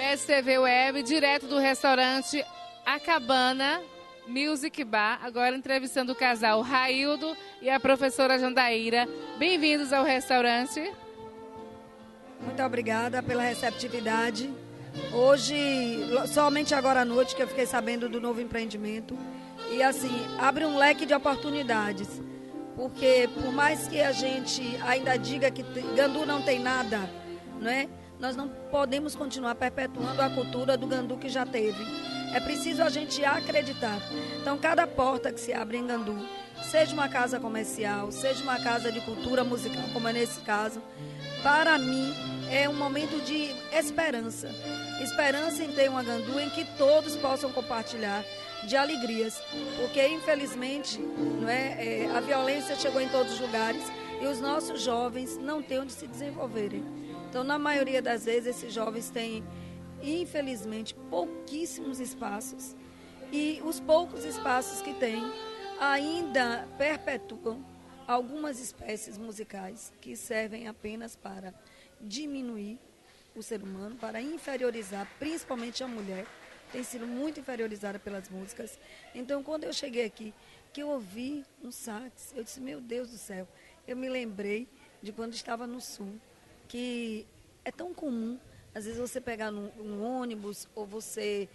BSTV Web, direto do restaurante A Cabana Music Bar, agora entrevistando o casal Raildo e a professora Jandaíra. Bem-vindos ao restaurante. Muito obrigada pela receptividade. Hoje, somente agora à noite que eu fiquei sabendo do novo empreendimento. E assim, abre um leque de oportunidades. Porque por mais que a gente ainda diga que Gandu não tem nada, não é? Nós não podemos continuar perpetuando a cultura do Gandu que já teve. É preciso a gente acreditar. Então, cada porta que se abre em Gandu, seja uma casa comercial, seja uma casa de cultura musical, como é nesse caso, para mim é um momento de esperança. Esperança em ter uma Gandu em que todos possam compartilhar de alegrias. Porque, infelizmente, não é, a violência chegou em todos os lugares e os nossos jovens não têm onde se desenvolverem. Então, na maioria das vezes, esses jovens têm, infelizmente, pouquíssimos espaços. E os poucos espaços que têm ainda perpetuam algumas espécies musicais que servem apenas para diminuir o ser humano, para inferiorizar, principalmente a mulher, tem sido muito inferiorizada pelas músicas. Então, quando eu cheguei aqui, que eu ouvi um sax, eu disse, meu Deus do céu, eu me lembrei de quando estava no Sul, que é tão comum, às vezes você pegar um ônibus ou você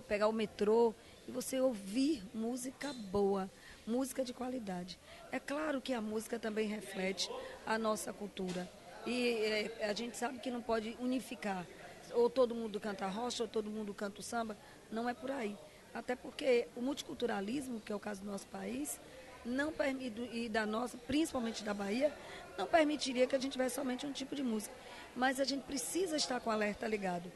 pegar o metrô e você ouvir música boa, música de qualidade. É claro que a música também reflete a nossa cultura e a gente sabe que não pode unificar, ou todo mundo canta rocha ou todo mundo canta o samba, não é por aí. Até porque o multiculturalismo, que é o caso do nosso país, não permite, e da nossa, principalmente da Bahia, não permitiria que a gente tivesse somente um tipo de música. Mas a gente precisa estar com o alerta ligado,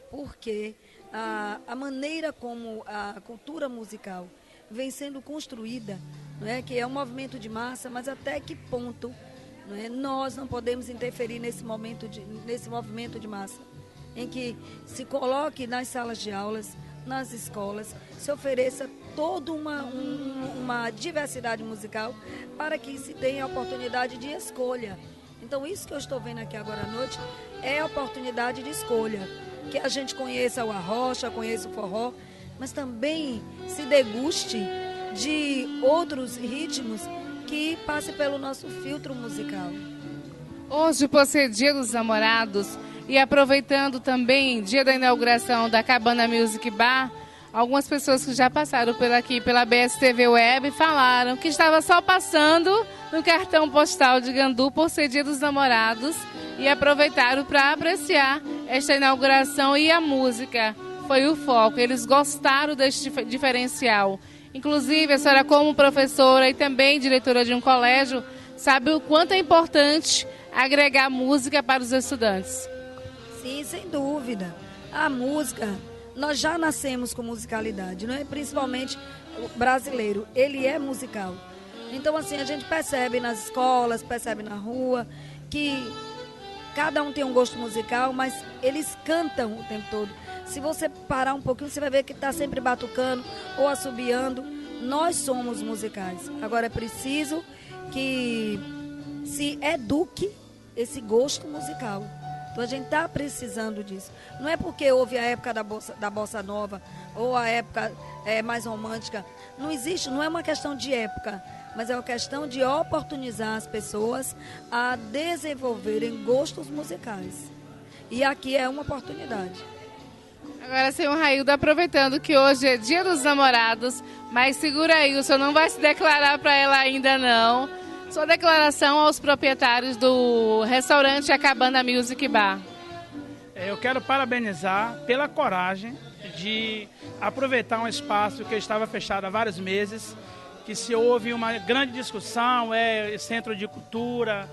porque a maneira como a cultura musical vem sendo construída, não é, que é um movimento de massa, mas até que ponto, não é, nós não podemos interferir nesse movimento de massa, em que se coloque nas salas de aulas, nas escolas, se ofereça toda uma diversidade musical para que se tenha a oportunidade de escolha. Então, isso que eu estou vendo aqui agora à noite é a oportunidade de escolha. Que a gente conheça o arrocha, conheça o forró, mas também se deguste de outros ritmos que passem pelo nosso filtro musical. Hoje, por ser Dia dos Namorados, e aproveitando também dia da inauguração da Cabana Music Bar, algumas pessoas que já passaram por aqui pela BSTV Web falaram que estava só passando no cartão postal de Gandu por ser Dia dos Namorados e aproveitaram para apreciar esta inauguração e a música. Foi o foco, eles gostaram deste diferencial. Inclusive, a senhora como professora e também diretora de um colégio, sabe o quanto é importante agregar música para os estudantes. Sim, sem dúvida. A música, nós já nascemos com musicalidade, não é? Principalmente o brasileiro, ele é musical. Então, assim, a gente percebe nas escolas, percebe na rua, que cada um tem um gosto musical, mas eles cantam o tempo todo. Se você parar um pouquinho, você vai ver que está sempre batucando ou assobiando. Nós somos musicais. Agora, é preciso que se eduque esse gosto musical. Então a gente está precisando disso. Não é porque houve a época da bossa nova ou a época mais romântica. Não existe, não é uma questão de época, mas é uma questão de oportunizar as pessoas a desenvolverem gostos musicais. E aqui é uma oportunidade. Agora, senhor Raildo, aproveitando que hoje é Dia dos Namorados, mas segura aí, o senhor não vai se declarar para ela ainda não. Sua declaração aos proprietários do restaurante A Cabana Music Bar. Eu quero parabenizar pela coragem de aproveitar um espaço que estava fechado há vários meses, que se houve uma grande discussão, centro de cultura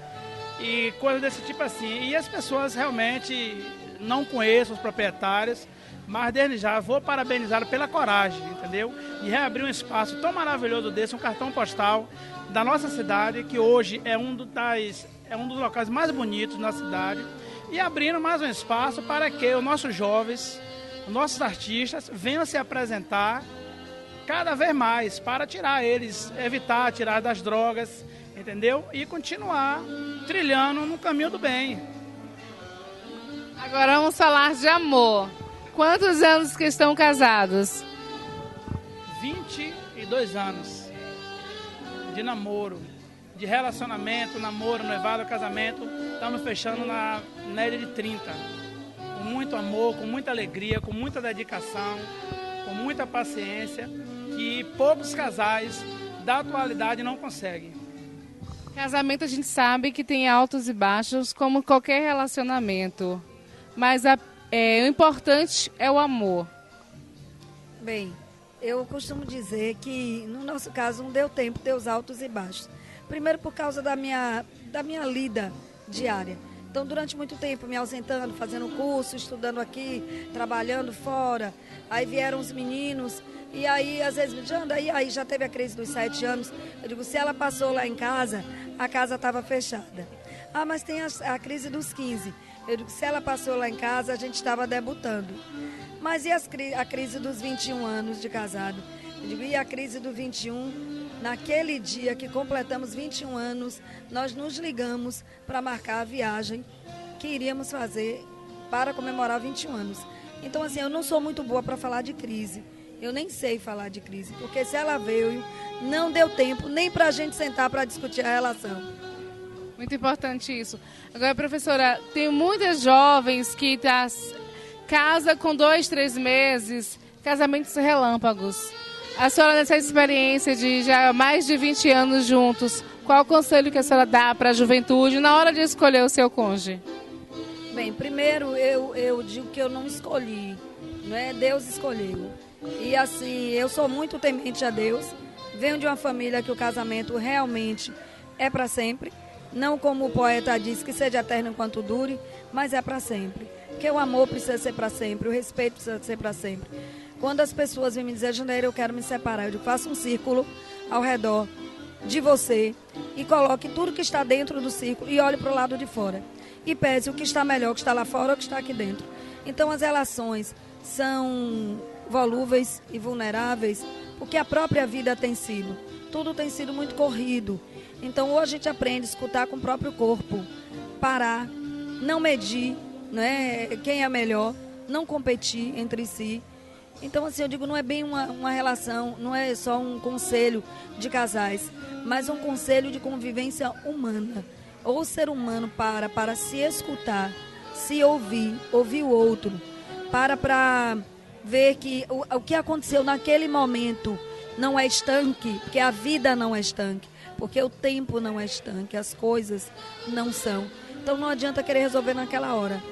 e coisas desse tipo assim. E as pessoas realmente não conhecem os proprietários, mas desde já vou parabenizar pela coragem, entendeu? De reabrir um espaço tão maravilhoso desse, um cartão postal da nossa cidade, que hoje é um dos locais mais bonitos da cidade, e abrindo mais um espaço para que os nossos jovens, os nossos artistas venham se apresentar cada vez mais, para evitar tirar das drogas, entendeu? E continuar trilhando no caminho do bem. Agora vamos falar de amor. Quantos anos que estão casados? 22 anos de namoro, de relacionamento, namoro, noivado, casamento. Estamos fechando na média de 30. Com muito amor, com muita alegria, com muita dedicação, com muita paciência, que poucos casais da atualidade não conseguem. Casamento a gente sabe que tem altos e baixos, como qualquer relacionamento. Mas o importante é o amor. Bem, eu costumo dizer que, no nosso caso, não deu tempo de ter os altos e baixos. Primeiro, por causa da minha lida diária. Então, durante muito tempo, me ausentando, fazendo curso, estudando aqui, trabalhando fora. Aí vieram os meninos, e aí, às vezes, me dizendo, aí já teve a crise dos 7 anos. Eu digo, se ela passou lá em casa, a casa estava fechada. Ah, mas tem a crise dos 15. Eu digo, se ela passou lá em casa, a gente estava debutando. Mas e a crise dos 21 anos de casado? Eu digo, e a crise do 21? Naquele dia que completamos 21 anos, nós nos ligamos para marcar a viagem que iríamos fazer para comemorar 21 anos. Então, assim, eu não sou muito boa para falar de crise. Eu nem sei falar de crise, porque se ela veio, não deu tempo nem para a gente sentar para discutir a relação. Muito importante isso. Agora, professora, tem muitas jovens que casa com 2, 3 meses, casamentos relâmpagos. A senhora, nessa experiência de já mais de 20 anos juntos, qual o conselho que a senhora dá para a juventude na hora de escolher o seu cônjuge? Bem, primeiro eu digo que eu não escolhi, né? Deus escolheu. E assim, eu sou muito temente a Deus, venho de uma família que o casamento realmente é para sempre. Não como o poeta diz, que seja eterno enquanto dure, mas é para sempre. Porque o amor precisa ser para sempre, o respeito precisa ser para sempre. Quando as pessoas vêm me dizer, Janeiro, eu quero me separar, eu digo, faça um círculo ao redor de você e coloque tudo que está dentro do círculo e olhe para o lado de fora. E pese o que está melhor, o que está lá fora ou o que está aqui dentro. Então as relações são volúveis e vulneráveis, porque a própria vida tem sido. Tudo tem sido muito corrido. Então, ou a gente aprende a escutar com o próprio corpo, parar, não medir, né, quem é melhor, não competir entre si. Então, assim, eu digo, não é bem uma relação, não é só um conselho de casais, mas um conselho de convivência humana. Ou o ser humano para se escutar, se ouvir o outro, para ver que o que aconteceu naquele momento não é estanque, porque a vida não é estanque. Porque o tempo não é estanque, as coisas não são. Então não adianta querer resolver naquela hora.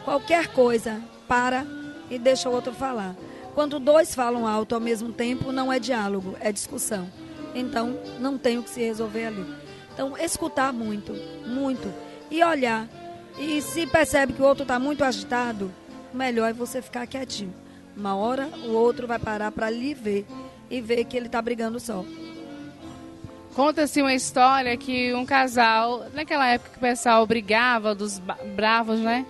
Qualquer coisa, para e deixa o outro falar. Quando dois falam alto ao mesmo tempo, não é diálogo, é discussão. Então não tem o que se resolver ali. Então escutar muito, muito. E olhar. E se percebe que o outro está muito agitado, melhor é você ficar quietinho. Uma hora o outro vai parar para lhe ver e ver que ele está brigando só. Conta-se uma história que um casal, naquela época que o pessoal brigava, dos bravos, né?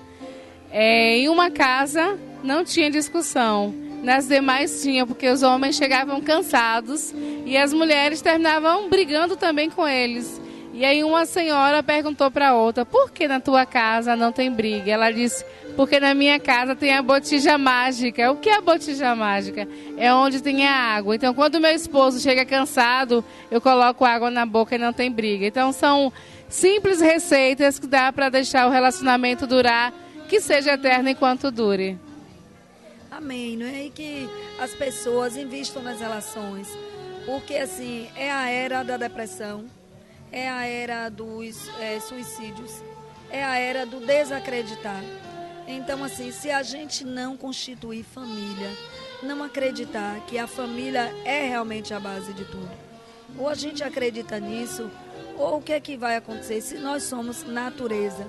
Em uma casa não tinha discussão, nas demais tinha, porque os homens chegavam cansados e as mulheres terminavam brigando também com eles. E aí uma senhora perguntou para a outra, por que na tua casa não tem briga? Ela disse, porque na minha casa tem a botija mágica. O que é a botija mágica? É onde tem a água. Então, quando meu esposo chega cansado, eu coloco água na boca e não tem briga. Então, são simples receitas que dá para deixar o relacionamento durar, que seja eterno enquanto dure. Amém, não é? E que as pessoas investam nas relações. Porque, assim, é a era da depressão, é a era dos suicídios, é a era do desacreditar. Então, assim, se a gente não constituir família, não acreditar que a família é realmente a base de tudo, ou a gente acredita nisso, ou o que é que vai acontecer? Se nós somos natureza,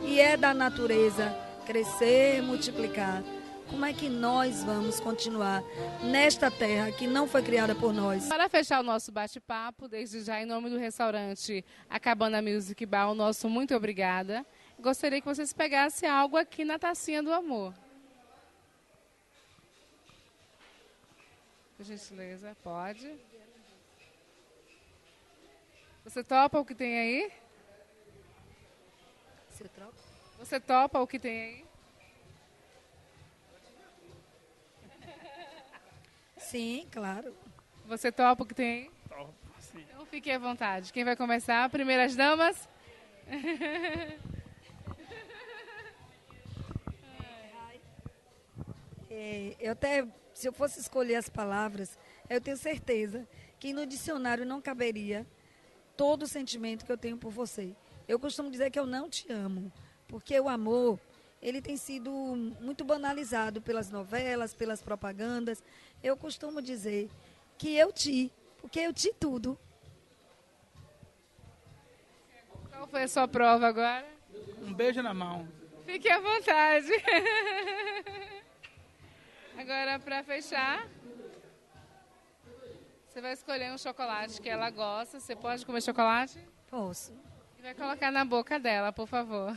e é da natureza crescer, multiplicar, como é que nós vamos continuar nesta terra que não foi criada por nós? Para fechar o nosso bate-papo, desde já, em nome do restaurante A Cabana Music Bar, o nosso muito obrigada. Gostaria que vocês pegassem algo aqui na tacinha do amor. Por gentileza, pode. Você topa o que tem aí? Você troca? Você topa o que tem aí? Sim, claro. Você topa o que tem aí? Topo, sim. Então fique à vontade. Quem vai começar? Primeiras damas? Eu até, se eu fosse escolher as palavras, eu tenho certeza que no dicionário não caberia todo o sentimento que eu tenho por você. Eu costumo dizer que eu não te amo, porque o amor, ele tem sido muito banalizado pelas novelas, pelas propagandas. Eu costumo dizer que porque eu te tudo. Qual foi a sua prova agora? Um beijo na mão. Fique à vontade. Agora, para fechar, você vai escolher um chocolate que ela gosta. Você pode comer chocolate? Posso. E vai colocar na boca dela, por favor.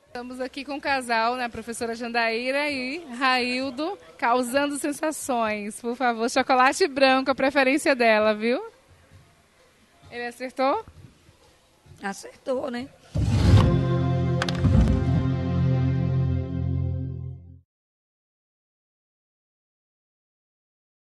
Estamos aqui com o casal, né? Professora Jandaíra e Raildo, causando sensações. Por favor, chocolate branco, a preferência dela, viu? Ele acertou? Acertou, né?